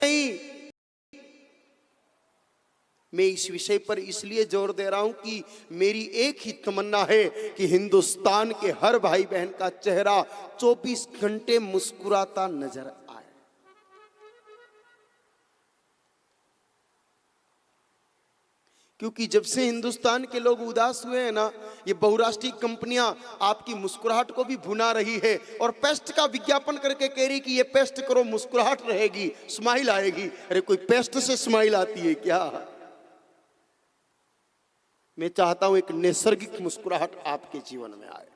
नहीं। मैं इस विषय पर इसलिए जोर दे रहा हूं कि मेरी एक ही तमन्ना है कि हिंदुस्तान के हर भाई बहन का चेहरा 24 घंटे मुस्कुराता नजर आए। क्योंकि जब से हिंदुस्तान के लोग उदास हुए हैं ना, ये बहुराष्ट्रीय कंपनियां आपकी मुस्कुराहट को भी भुना रही है और पेस्ट का विज्ञापन करके कह रही कि ये पेस्ट करो मुस्कुराहट रहेगी, स्माइल आएगी। अरे कोई पेस्ट से स्माइल आती है क्या? मैं चाहता हूं एक नैसर्गिक मुस्कुराहट आपके जीवन में आए।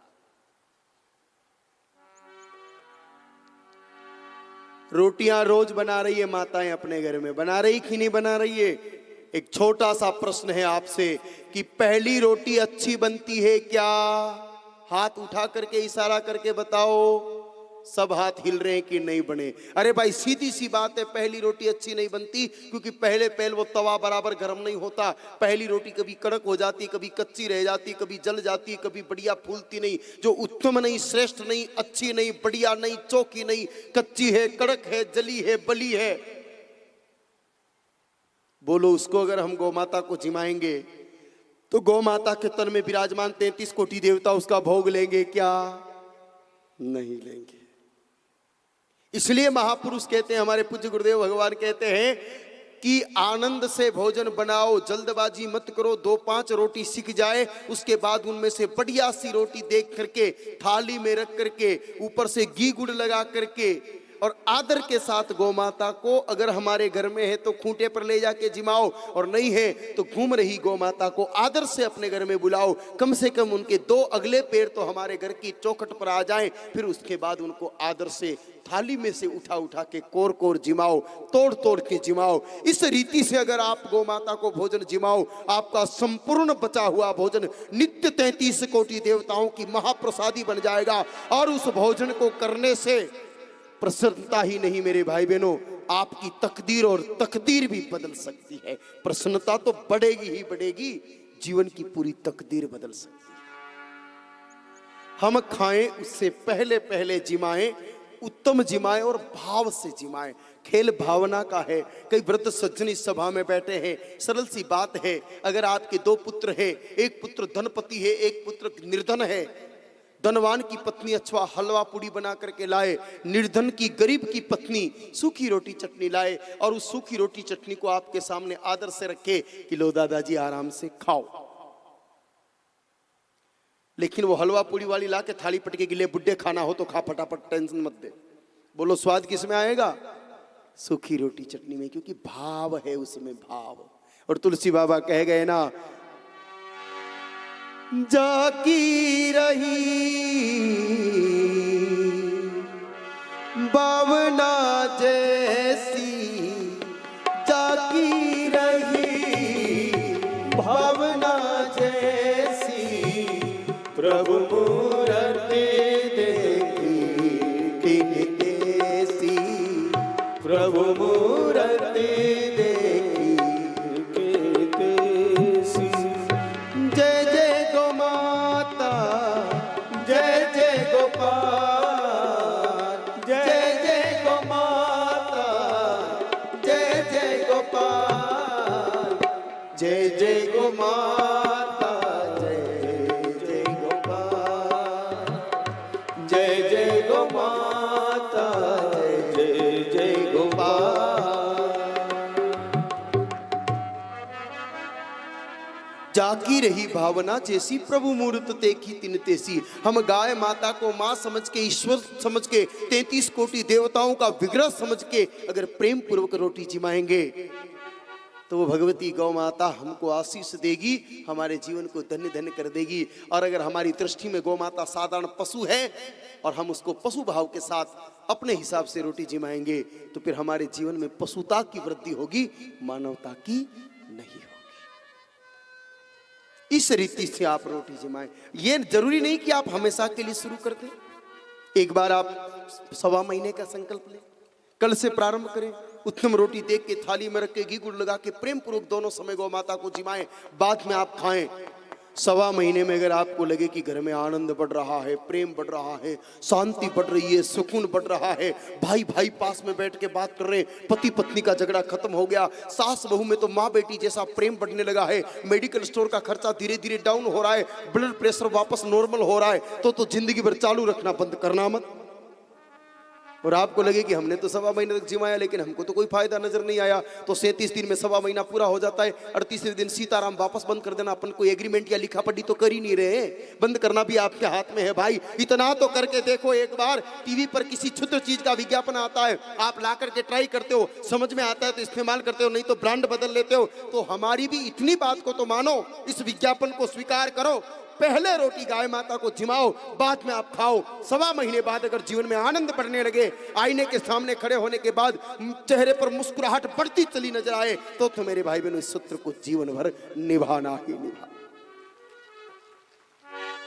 रोटियां रोज बना रही है माताएं अपने घर में, बना रही कि नहीं बना रही है? एक छोटा सा प्रश्न है आपसे कि पहली रोटी अच्छी बनती है क्या? हाथ उठा करके इशारा करके बताओ। सब हाथ हिल रहे हैं कि नहीं बने। अरे भाई सीधी सी बात है, पहली रोटी अच्छी नहीं बनती क्योंकि पहले वो तवा बराबर गर्म नहीं होता। पहली रोटी कभी कड़क हो जाती, कभी कच्ची रह जाती, कभी जल जाती, कभी बढ़िया फूलती नहीं। जो उत्तम नहीं, श्रेष्ठ नहीं, अच्छी नहीं, बढ़िया नहीं, चौकी नहीं, कच्ची है, कड़क है, जली है, बली है, बोलो उसको अगर हम गौ माता को जिमाएंगे तो गौ माता के तन में विराजमान 33 कोटि देवता उसका भोग लेंगे क्या? नहीं लेंगे। इसलिए महापुरुष कहते हैं, हमारे पूज्य गुरुदेव भगवान कहते हैं कि आनंद से भोजन बनाओ, जल्दबाजी मत करो। 2-5 रोटी सिक जाए उसके बाद उनमें से बढ़िया सी रोटी देख करके थाली में रख करके ऊपर से घी गुड़ लगा करके और आदर के साथ गौ माता को, अगर हमारे घर में है तो खूंटे पर ले जाके जिमाओ और नहीं है तो घूम रही गौ माता को आदर से अपने घर में बुलाओ। कम से कम उनके 2 अगले पैर तो हमारे घर की चौखट पर आ जाएं। फिर उसके बाद उनको आदर से थाली में से उठा के कोर कोर जिमाओ, तोड़ के जिमाओ। इस रीति से अगर आप गौ माता को भोजन जिमाओ, आपका संपूर्ण बचा हुआ भोजन नित्य 33 कोटि देवताओं की महाप्रसादी बन जाएगा। और उस भोजन को करने से प्रसन्नता ही नहीं मेरे भाई बहनों, आपकी तकदीर और तकदीर भी बदल सकती है। प्रसन्नता तो बढ़ेगी ही बढ़ेगी, जीवन की पूरी तकदीर बदल सकती है। हम खाएं उससे पहले जिमाएं, उत्तम जिमाएं और भाव से जिमाएं। खेल भावना का है। कई वृद्ध सज्जन इस सभा में बैठे हैं। सरल सी बात है, अगर आपके 2 पुत्र हैं, एक पुत्र धनपति है, एक पुत्र निर्धन है, धनवान की पत्नी अथवा हलवा पूड़ी बना करके लाए, निर्धन की गरीब की पत्नी सूखी रोटी चटनी लाए और उस सूखी रोटी चटनी को आपके सामने आदर से रखे कि लो दादाजी आराम से खाओ। लेकिन वो हलवा पूड़ी वाली ला के थाली पटके के लिए, बुड्ढे खाना हो तो खा फटाफट, टेंशन मत दे। बोलो स्वाद किस में आएगा? सूखी रोटी चटनी में, क्योंकि भाव है उसमें, भाव। और तुलसी बाबा कह गए ना, जाकी रही भावना जैसी, जाकी रही भावना जैसी, प्रभु मूर्ति देखी कैसी, प्रभु मूर्ति देखी कैसी। जय जय गौ माता, जय जय गोपाल, जय जय गौ माता, जय जय गोपाल, जय जय गौ माता, जय जय गोपाल, जय जय गौ माता, जय जय गोपाल। जाकी रही भावना जैसी, प्रभु मूर्त देखी तिन तेसी। हम गाय माता को मां समझ के, ईश्वर समझ के, 33 कोटि देवताओं का विग्रह समझ के अगर प्रेम पूर्वक रोटी जिमाएंगे तो वो भगवती गौ माता हमको आशीष देगी, हमारे जीवन को धन्य धन्य कर देगी। और अगर हमारी दृष्टि में गौ माता साधारण पशु है और हम उसको पशु भाव के साथ अपने हिसाब से रोटी जिमाएंगे तो फिर हमारे जीवन में पशुता की वृद्धि होगी, मानवता की नहीं होगी। इस रीति से आप रोटी जिमाएं। ये जरूरी नहीं कि आप हमेशा के लिए शुरू कर दें। एक बार आप 1.25 महीने का संकल्प लें, कल से प्रारंभ करें। उत्तम रोटी देख के थाली में रख के घी गुड़ लगा के प्रेम पूर्वक दोनों समय गौ माता को जिमाएं, बाद में आप खाएं। सवा महीने में अगर आपको लगे कि घर में आनंद बढ़ रहा है, प्रेम बढ़ रहा है, शांति बढ़ रही है, सुकून बढ़ रहा है, भाई भाई पास में बैठ के बात कर रहे हैं, पति पत्नी का झगड़ा खत्म हो गया, सास बहू में तो माँ बेटी जैसा प्रेम बढ़ने लगा है, मेडिकल स्टोर का खर्चा धीरे धीरे डाउन हो रहा है, ब्लड प्रेशर वापस नॉर्मल हो रहा है, तो जिंदगी भर चालू रखना, बंद करना मत। और आपको लगे कि हमने तो सवा महीने तक जिमाया लेकिन हमको तो कोई फायदा नजर नहीं आया, तो 37 दिन में सवा महीना पूरा हो जाता है, 38वें दिन सीताराम वापस बंद कर देना। अपन कोई एग्रीमेंट या लिखा पढ़ी तो कर ही नहीं रहे, बंद करना भी आपके हाथ में है भाई। इतना तो करके देखो, एक बार टीवी पर किसी क्षुद्र चीज का विज्ञापन आता है, आप ला करके ट्राई करते हो, समझ में आता है तो इस्तेमाल करते हो, नहीं तो ब्रांड बदल लेते हो। तो हमारी भी इतनी बात को तो मानो, इस विज्ञापन को स्वीकार करो, पहले रोटी गाय माता को जिमाओ, बाद में आप खाओ। सवा महीने बाद अगर जीवन में आनंद बढ़ने लगे, आईने के सामने खड़े होने के बाद चेहरे पर मुस्कुराहट बढ़ती चली नजर आए, तो मेरे भाई बहनों इस सूत्र को जीवन भर निभाना ही निभाना।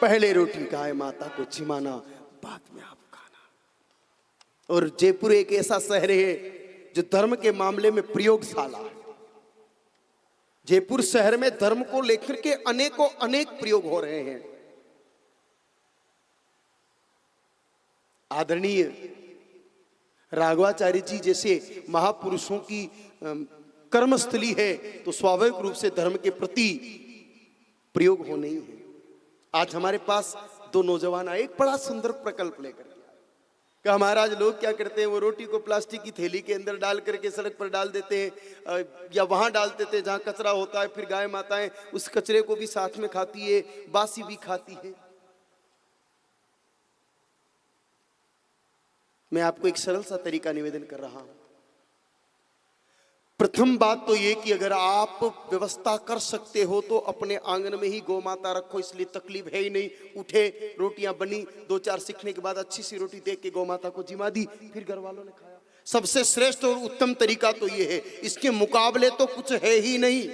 पहले रोटी गाय माता को जिमाना, बाद में आप खाना। और जयपुर एक ऐसा शहर है जो धर्म के मामले में प्रयोगशाला है। जयपुर शहर में धर्म को लेकर के अनेकों अनेक प्रयोग हो रहे हैं। आदरणीय राघवाचार्य जी जैसे महापुरुषों की कर्मस्थली है, तो स्वाभाविक रूप से धर्म के प्रति प्रयोग होने ही है। आज हमारे पास दो नौजवान आए, एक बड़ा सुंदर प्रकल्प लेकर कहा, महाराज लोग क्या करते हैं, वो रोटी को प्लास्टिक की थैली के अंदर डाल करके सड़क पर डाल देते हैं, या वहां डाल देते हैं जहां कचरा होता है, फिर गाय माताएं उस कचरे को भी साथ में खाती है, बासी भी खाती है। मैं आपको एक सरल सा तरीका निवेदन कर रहा हूं। प्रथम बात तो ये कि अगर आप व्यवस्था कर सकते हो तो अपने आंगन में ही गौ माता रखो, इसलिए तकलीफ है ही नहीं। उठे, रोटियां बनी, 2-4 सीखने के बाद अच्छी सी रोटी देख के गौ माता को जिमा दी, फिर घर वालों ने खाया। सबसे श्रेष्ठ और उत्तम तरीका तो ये है, इसके मुकाबले तो कुछ है ही नहीं।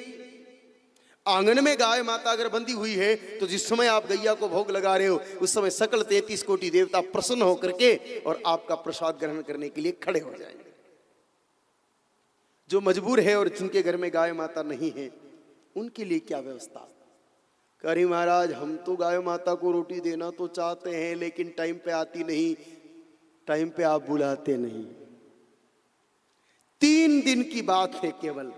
आंगन में गाय माता अगर बंधी हुई है तो जिस समय आप गैया को भोग लगा रहे हो, उस समय सकल 33 कोटि देवता प्रसन्न होकर के और आपका प्रसाद ग्रहण करने के लिए खड़े हो जाएंगे। जो मजबूर है और जिनके घर में गाय माता नहीं है, उनके लिए क्या व्यवस्था? करी महाराज, हम तो गाय माता को रोटी देना तो चाहते हैं लेकिन टाइम पे आती नहीं, टाइम पे आप बुलाते नहीं। 3 दिन की बात है केवल।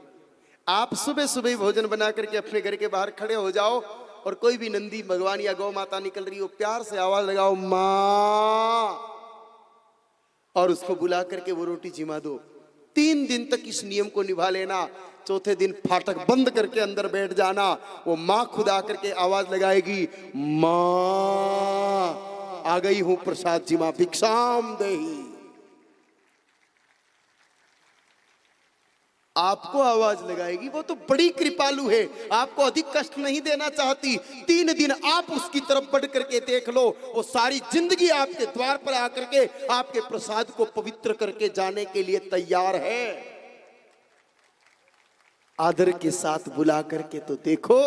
आप सुबह सुबह भोजन बना करके अपने घर के बाहर खड़े हो जाओ और कोई भी नंदी भगवान या गौ माता निकल रही हो, प्यार से आवाज लगाओ मां, और उसको बुला करके वो रोटी जिमा दो। 3 दिन तक इस नियम को निभा लेना। चौथे दिन फाटक बंद करके अंदर बैठ जाना। वो मां खुद आकर के आवाज लगाएगी, मां आ गई हूं प्रसाद जिमा, भिक्षाम देही। आपको आवाज लगाएगी, वो तो बड़ी कृपालु है, आपको अधिक कष्ट नहीं देना चाहती। 3 दिन आप उसकी तरफ बढ़ करके देख लो, वो सारी जिंदगी आपके द्वार पर आकर के आपके प्रसाद को पवित्र करके जाने के लिए तैयार है। आदर के साथ बुला करके तो देखो।